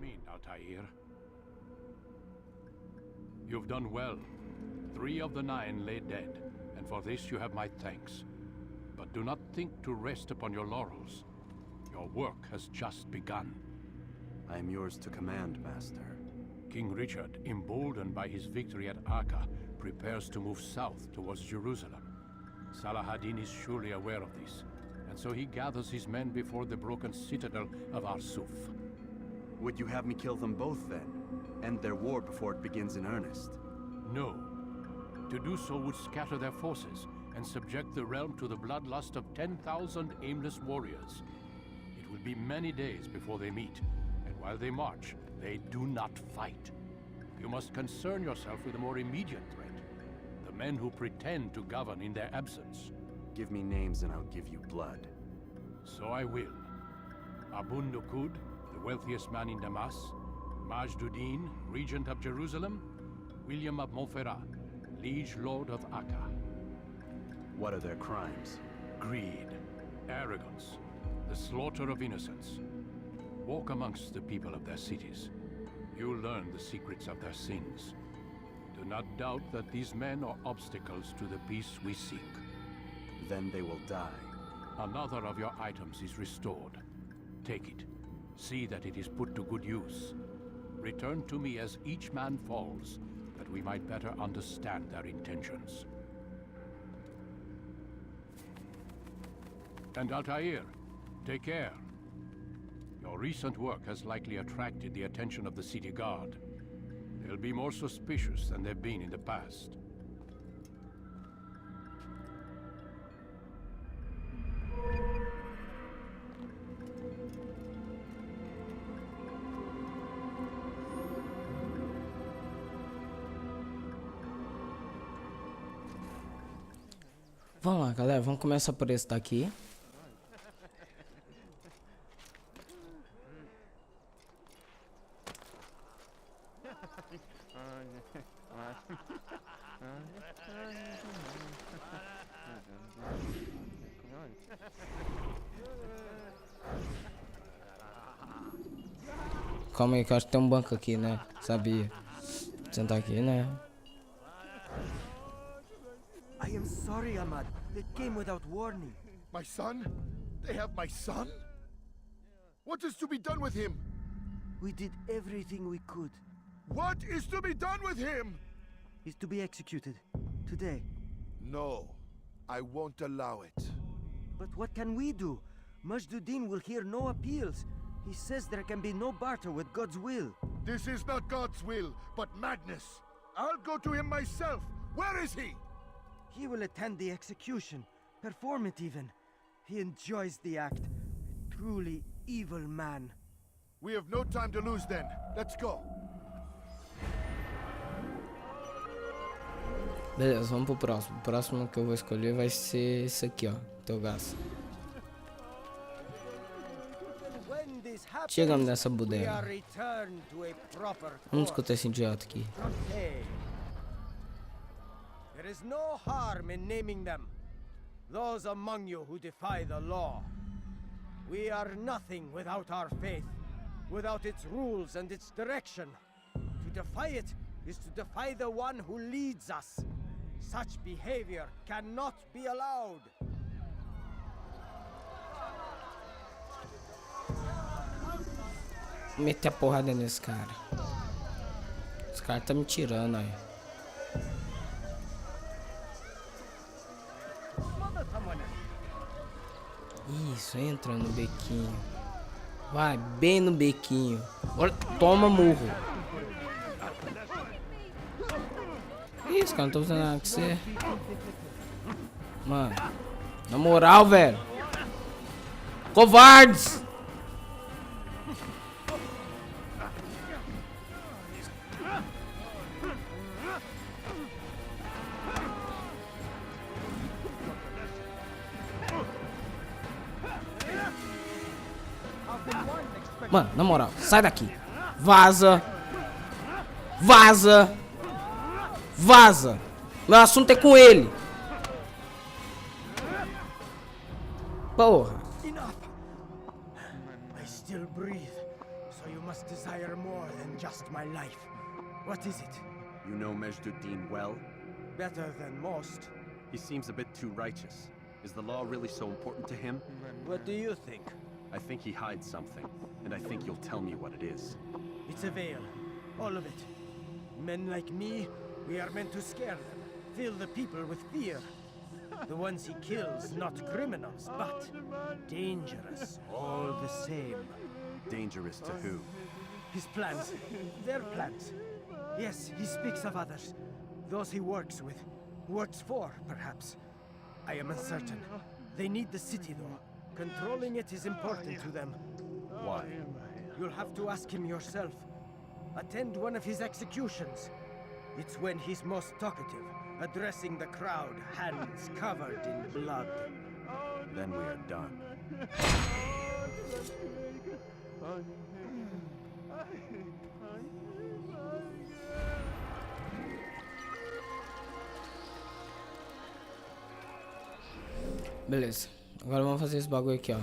mean, Altaïr? You've done well. 3 of the 9 lay dead, and for this you have my thanks. But do not think to rest upon your laurels. Your work has just begun. I am yours to command, Master. King Richard, emboldened by his victory at Acre, prepares to move south towards Jerusalem. Saladin is surely aware of this, and so he gathers his men before the broken citadel of Arsuf. Would you have me kill them both then? End their war before it begins in earnest? No. To do so would scatter their forces and subject the realm to the bloodlust of 10,000 aimless warriors. It will be many days before they meet, and while they march, they do not fight. You must concern yourself with a more immediate threat. The men who pretend to govern in their absence. Give me names and I'll give you blood. So I will. Abun Nukud, the wealthiest man in Damas. Majduddin, regent of Jerusalem. William of Montferrat, liege lord of Acre. What are their crimes? Greed, arrogance, the slaughter of innocents. Walk amongst the people of their cities. You'll learn the secrets of their sins. Do not doubt that these men are obstacles to the peace we seek. Then they will die. Another of your items is restored. Take it. See that it is put to good use. Return to me as each man falls, that we might better understand their intentions. And Altaïr, take care. Your recent work has likely attracted the attention of the city guard. They'll be more suspicious than they've been in the past. Vamos lá, galera, vamos começar por esse daqui. Calma aí, que eu acho que tem um banco aqui, né? Sabia. Sentar aqui, né? I am sorry, Ahmad. They came without warning. My son? They have my son? What is to be done with him? We did everything we could. What is to be done with him? He's to be executed. Today. No, I won't allow it. But what can we do? Majduddin will hear no appeals. He says there can be no barter with God's will. This is not God's will, but madness. I'll go to him myself. Where is he? He will attend the execution. Perform it even. He enjoys the act. A truly evil man. We have no time to lose then. Let's go. Beleza, vamos pro próximo. O próximo que eu vou escolher vai ser esse aqui, ó. Teu gás. Chegamos nessa bodega. Vamos escutar esse idiota aqui. There is no harm in naming them. Those among you who defy the law. We are nothing without our faith, without its rules and its direction. To defy it is to defy the one who leads us. Such behavior cannot be allowed. Vou meter a porrada nesse cara. Esse cara tá me tirando aí. Isso, entra no bequinho. Vai, bem no bequinho. Olha, toma murro. Isso, cara, não tô fazendo nada com você. Mano, na moral, velho. Covardes! Mano, na moral, sai daqui. Vaza. Vaza. Vaza. Meu assunto é com ele. Porra. Enough. I still breathe, so You must desire more than just my life. What is it? You know Majd-ud-Din well? Better than most. He seems a bit too righteous. Is the law really so important to him? What do you think? I think he hides something, and I think you'll tell me what it is. It's a veil. All of it. Men like me, we are meant to scare them, fill the people with fear. The ones he kills, not criminals, but dangerous, all the same. Dangerous to who? His plans, their plans. Yes, he speaks of others. Those he works with, works for, perhaps. I am uncertain. They need the city, though. Controlling it is important to them. Why? You'll have to ask him yourself. Attend one of his executions. It's when he's most talkative, addressing the crowd, hands covered in blood. Then we are done. Beleza. Agora vamos fazer esse bagulho aqui, ó.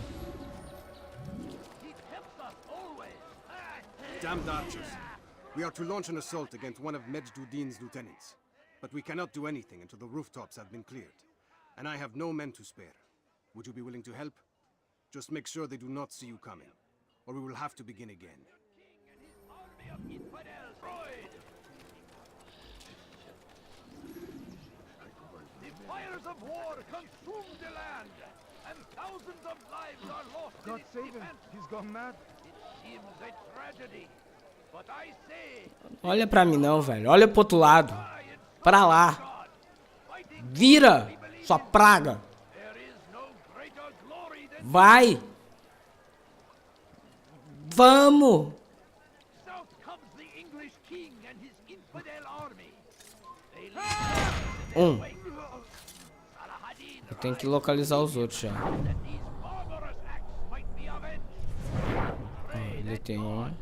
Damned archers. We are to launch an assault against one of Majd-ud-Din's lieutenants. But we cannot do anything until the rooftops have been cleared. And I have no men to spare. Would you be willing to help? Just make sure they do not see you coming, or we will have to begin again. The fires of war consume the land, and thousands of lives are lost. God save him. He's gone mad. It seems a tragedy, but I say, Olha pra mim não, velho. Olha pro outro lado. Pra lá. Vira, sua praga. there is no greater glory than Vai. Vamos. south comes the English king and his infidel army. They lead Saladin Eu tenho que localizar os outros já. that these barbarous acts might be avenged. Pray Ele that tem God, um.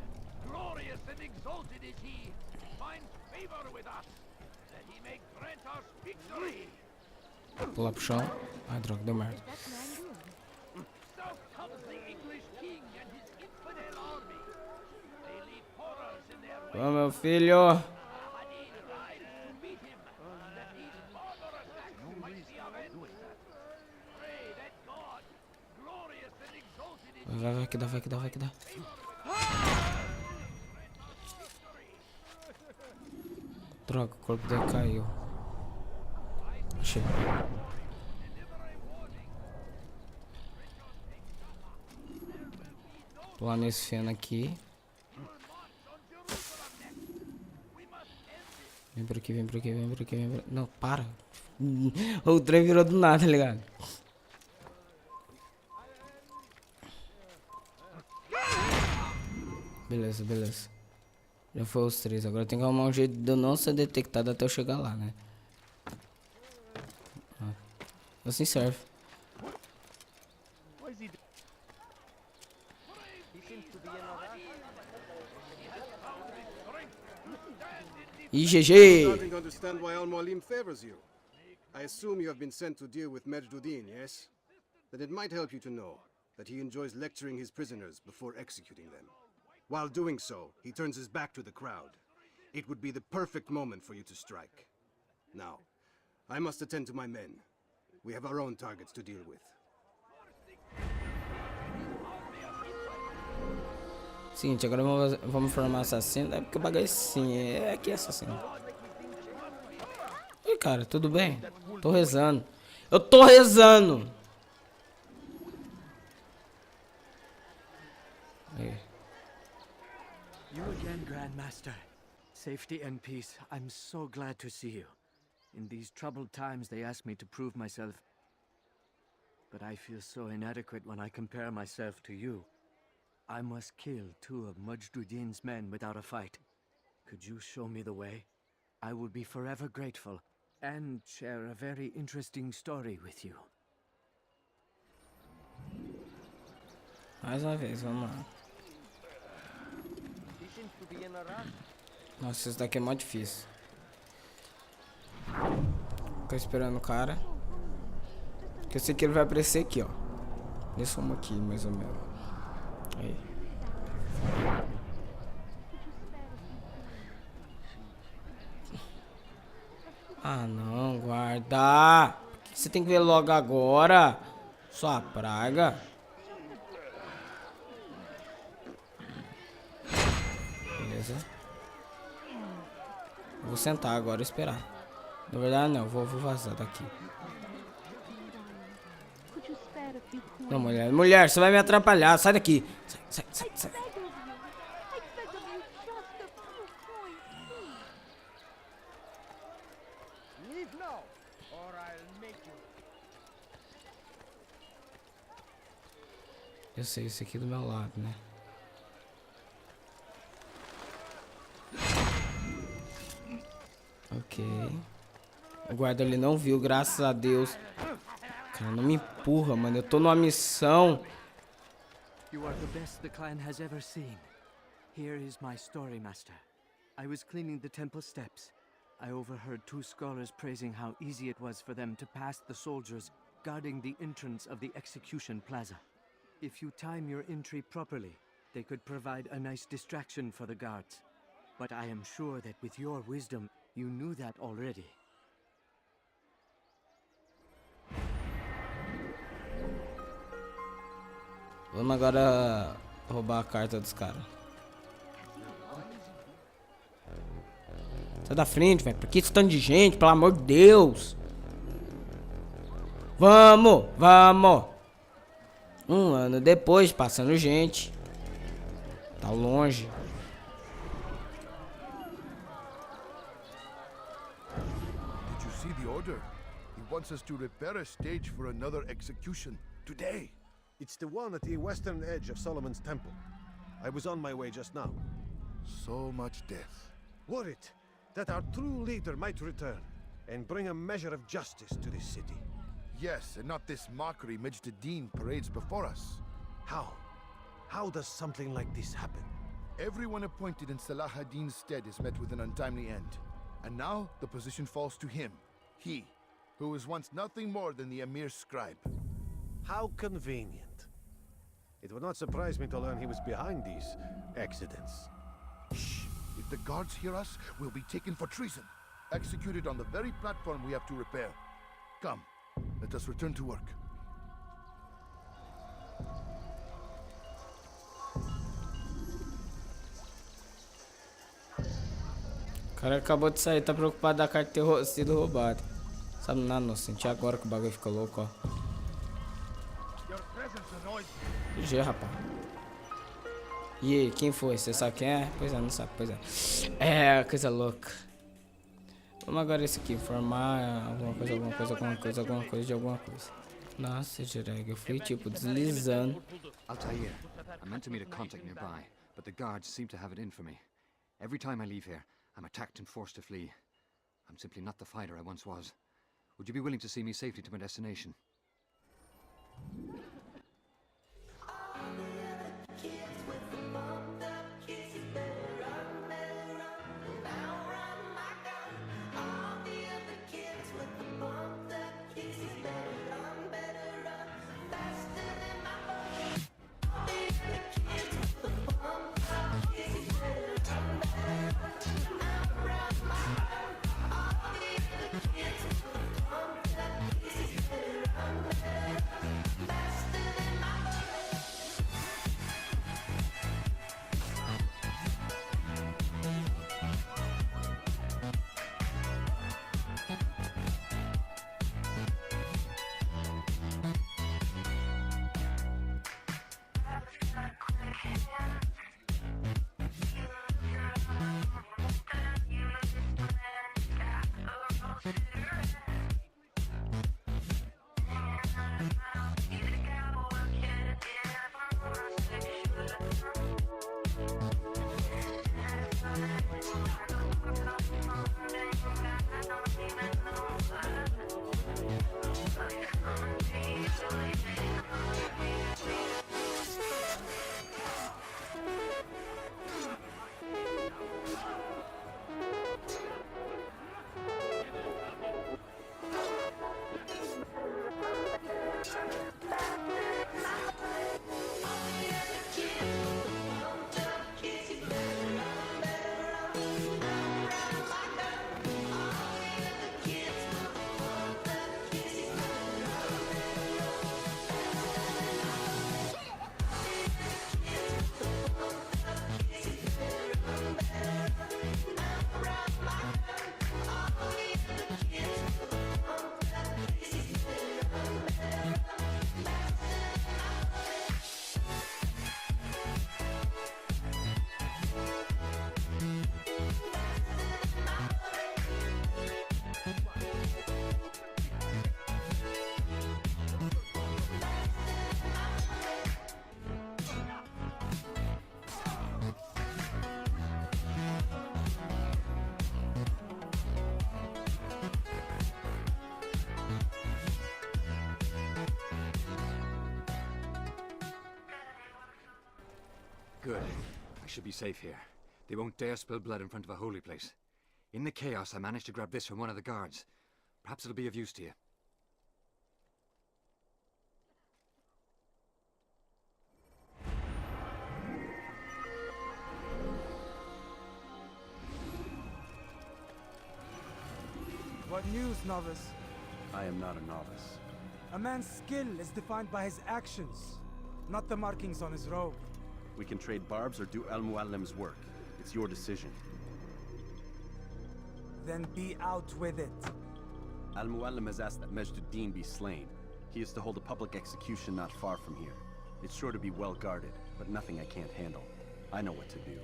glorious and exalted is he, finds favor with us, that he may grant us victory. Pular pro chão. Ai, droga, deu merda. South comes the English king and his infidel army. They lead horrors in their way. Ô, meu filho. Saladin rides to meet him, that these barbarous acts might be avenged. Pray that God, glorious and exalted is Vai que dá, vai que dá, vai que dá. Droga, o corpo dele caiu. Achei. Pular nesse feno aqui. Vem por aqui, vem por aqui, vem por aqui, vem por aqui. Não, para. O trem virou do nada, tá ligado? Beleza, beleza. Já foi os três. Agora tem que arrumar um jeito de eu não ser detectado até eu chegar lá, né? Assim serve. E GG! Starting to understand why Al-Mualim favors you. I assume you have been sent to deal with Majd-ud-Din, yes? Then it might help you to know that he enjoys lecturing his prisoners before executing them. While doing so, he turns his back to the crowd. It would be the perfect moment for you to strike. Now, I must attend to my men. We have our own targets to deal with. Seguinte, agora vamos formar assassino. É porque o bagulho é assim, é aqui é assassino. Oi, cara, tudo bem? Tô rezando. Eu tô rezando! Aí. You again, Grandmaster. Safety and peace. I'm so glad to see you. In these troubled times, they ask me to prove myself. But I feel so inadequate when I compare myself to you. I must kill 2 of Majd-ud-Din's men without a fight. Could you show me the way? I will be forever grateful, and share a very interesting story with you. Mais uma vez, vamos lá. Nossa, isso daqui é mó difícil. Tô esperando o cara. Porque eu sei que ele vai aparecer aqui, ó. Nesse rumo aqui, mais ou menos. Aí. Ah, não, guarda. Por que você tem que ver logo agora? Sua praga. Beleza. Vou sentar agora e esperar. Na verdade, não. Vou vazar daqui. Não, mulher. Mulher, você vai me atrapalhar. Sai daqui. Sai. Leave now, or I'll make you. Eu sei, esse aqui do meu lado, né? Ok. O guarda ali não viu, graças a Deus. Cara, não me empurra, mano. Eu tô numa missão. You are the best the clan has ever seen. Here is my story, Master. I was cleaning the temple steps. I overheard two scholars praising how easy it was for them to pass the soldiers guarding the entrance of the execution plaza. If you time your entry properly, they could provide a nice distraction for the guards. But I am sure that with your wisdom, you knew that already. Vamos agora roubar a carta dos caras. Sai da frente, velho. Por que esse tanto de gente? Pelo amor de Deus. Vamos. Um ano depois, passando gente. Tá longe. Did you see the order? He wants us to repair a stage for another execution today. It's the one at the western edge of Solomon's temple. I was on my way just now. So much death. Worried that our true leader might return and bring a measure of justice to this city. Yes, and not this mockery Majd-Ad-Din parades before us. How? How does something like this happen? Everyone appointed in Salah ad-Din's stead is met with an untimely end. And now the position falls to him. He, who was once nothing more than the Emir's scribe. How convenient. It would not surprise me to learn he was behind these accidents. Shh! If the guards hear us, we'll be taken for treason. Executed on the very platform we have to repair. Come, let us return to work. O cara acabou de sair, tá preocupado da carta ter sido roubada. Sabe nada, não. Senti agora que o bagulho ficou louco, ó. GG, rapaz. E aí, quem foi? Você sabe quem é? Pois é, não sabe, pois é. É, coisa louca. Vamos agora esse aqui, formar alguma coisa de alguma coisa. Nossa, Jireg, eu fui tipo deslizando. Altaïr, I meant to meet a contact nearby, but the guards seem to have it in for me. Every time I leave here, I'm attacked and forced to flee. I'm simply not the fighter I once was. Would you be willing to see me safely to my destination? Good. I should be safe here. They won't dare spill blood in front of a holy place. In the chaos, I managed to grab this from one of the guards. Perhaps it'll be of use to you. What news, novice? I am not a novice. A man's skill is defined by his actions, not the markings on his robe. We can trade barbs or do Al-Muallim's work. It's your decision. Then be out with it. Al-Muallim has asked that Majduddin be slain. He is to hold a public execution not far from here. It's sure to be well guarded, but nothing I can't handle. I know what to do.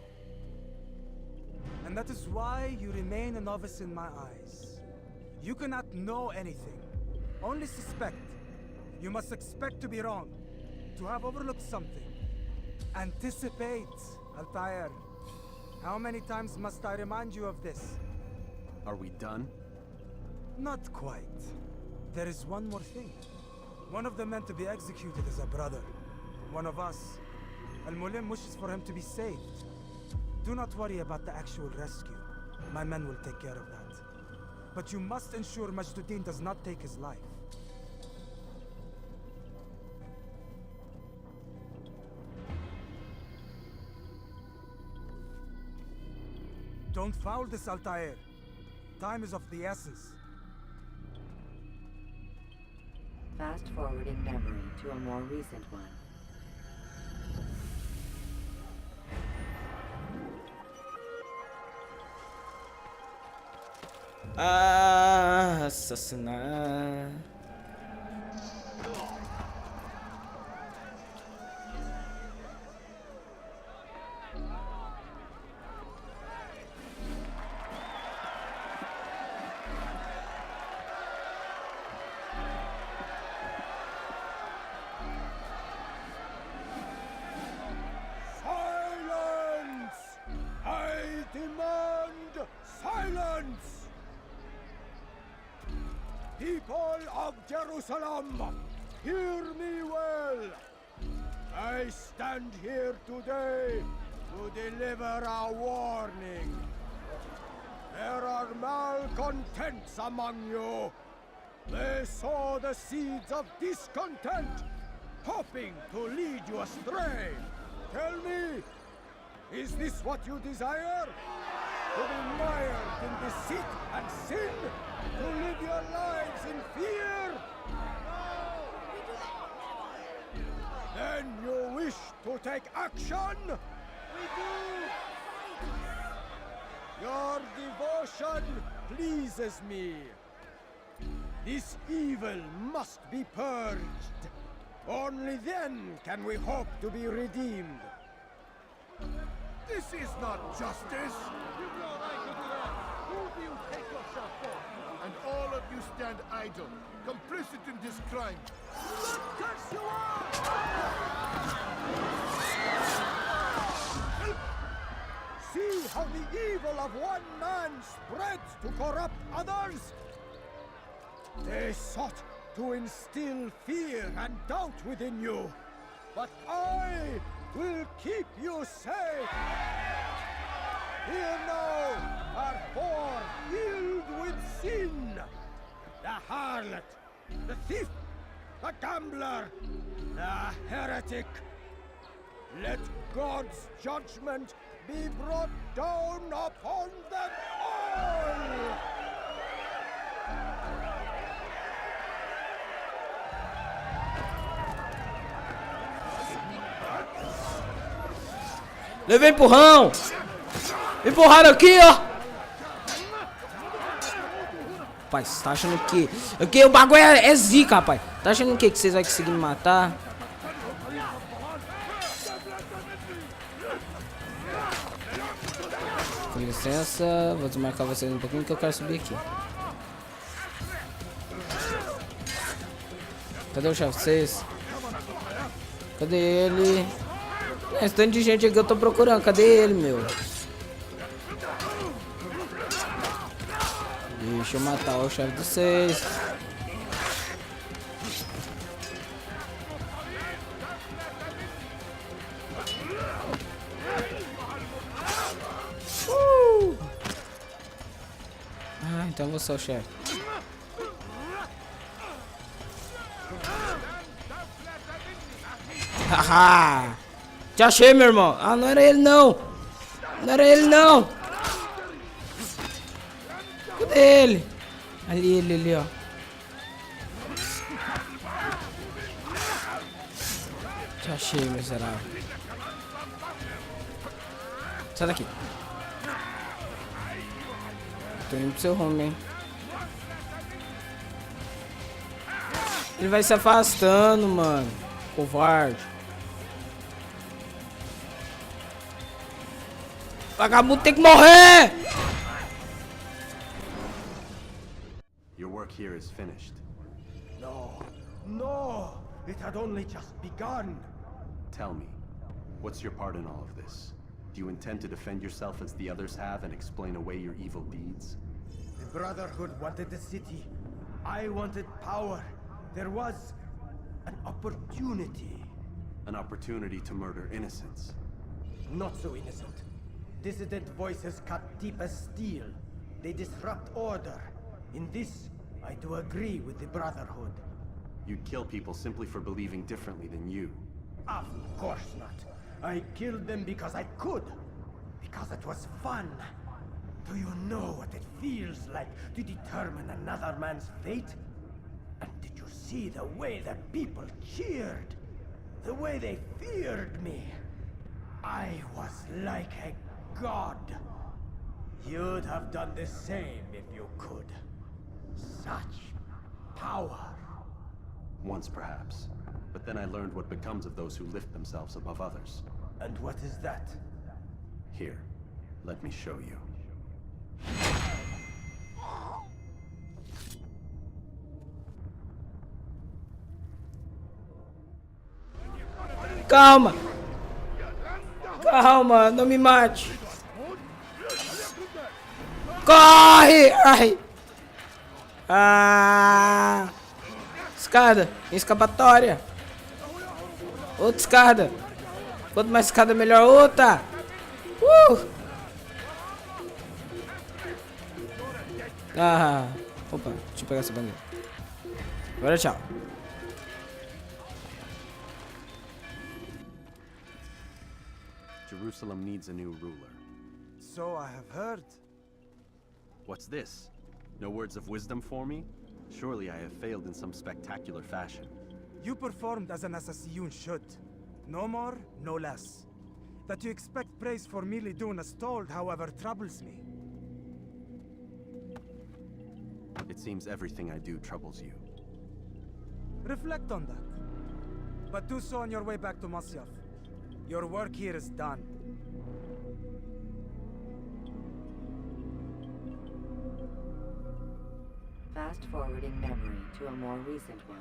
And that is why you remain a novice in my eyes. You cannot know anything, only suspect. You must expect to be wrong, to have overlooked something. Anticipate, Altaïr. How many times must I remind you of this? Are we done? Not quite. There is one more thing. One of the men to be executed is a brother. One of us. Al-Mulim wishes for him to be saved. Do not worry about the actual rescue. My men will take care of that. But you must ensure Majduddin does not take his life. Don't foul this, Altaïr. Time is of the essence. Fast forwarding memory to a more recent one. Assassinar. Silence! I demand silence! People of Jerusalem, hear me well. I stand here today to deliver a warning. There are malcontents among you. They sow the seeds of discontent, hoping to lead you astray. Tell me, is this what you desire? To be mired in deceit and sin? To live your lives in fear? Then you wish to take action? We do! Your devotion pleases me. This evil must be purged. Only then can we hope to be redeemed. This is not justice! You know I can do that! Who do you take yourself for? And all of you stand idle, complicit in this crime. Blood curse you are! See how the evil of one man spreads to corrupt others? They sought to instill fear and doubt within you, but I will keep you safe. Here now are four filled with sin. The harlot, the thief, the gambler, the heretic. Let God's judgment be brought down upon them all! Levei empurrão! Empurraram aqui, ó! Rapaz, você tá achando que... Aqui o bagulho é zica, rapaz. Tá achando que vocês vão conseguir me matar? Com licença, vou desmarcar vocês um pouquinho que eu quero subir aqui. Cadê o chefe de vocês? Cadê ele? Esse tanto de gente aqui que eu tô procurando. Cadê ele, meu? Deixa eu matar o chefe de vocês. Então você é o chefe. Haha! Te achei, meu irmão. Ah, não era ele, não. Não era ele, não. Cadê ele? Ali, ó. Te achei, miserável. Sai daqui. Tô indo pro seu home, hein. Ele vai se afastando, mano. Covarde. Vagabundo tem que morrer! Your work here is finished. No! It had only just begun! Tell me, what's your part in all of this? Do you intend to defend yourself as the others have and explain away your evil deeds? The Brotherhood wanted the city. I wanted power. There was an opportunity. An opportunity to murder innocents. Not so innocent. Dissident voices cut deep as steel. They disrupt order. In this, I do agree with the Brotherhood. You'd kill people simply for believing differently than you. Of course not. I killed them because I could. Because it was fun. Do you know what it feels like to determine another man's fate? And did you see the way the people cheered? The way they feared me? I was like a god. You'd have done the same if you could. Such power. Once, perhaps. But then I learned what becomes of those who lift themselves above others. And what is that? Here, let me show you. Calma! Calma, não me mate! Corre! Ai! Ah! Escada! Escapatória! Outra escada! Quanto mais escada, melhor. Outra! Ah! Opa, deixa eu pegar essa bandeira. Agora tchau. Jerusalem needs a new ruler. So I have heard. What's this? No words of wisdom for me? Surely I have failed in some spectacular fashion. You performed as an assassin should. No more, no less. That you expect praise for merely doing as told, however, troubles me. It seems everything I do troubles you. Reflect on that. But do so on your way back to Masyaf. Your work here is done. Fast-forwarding memory to a more recent one.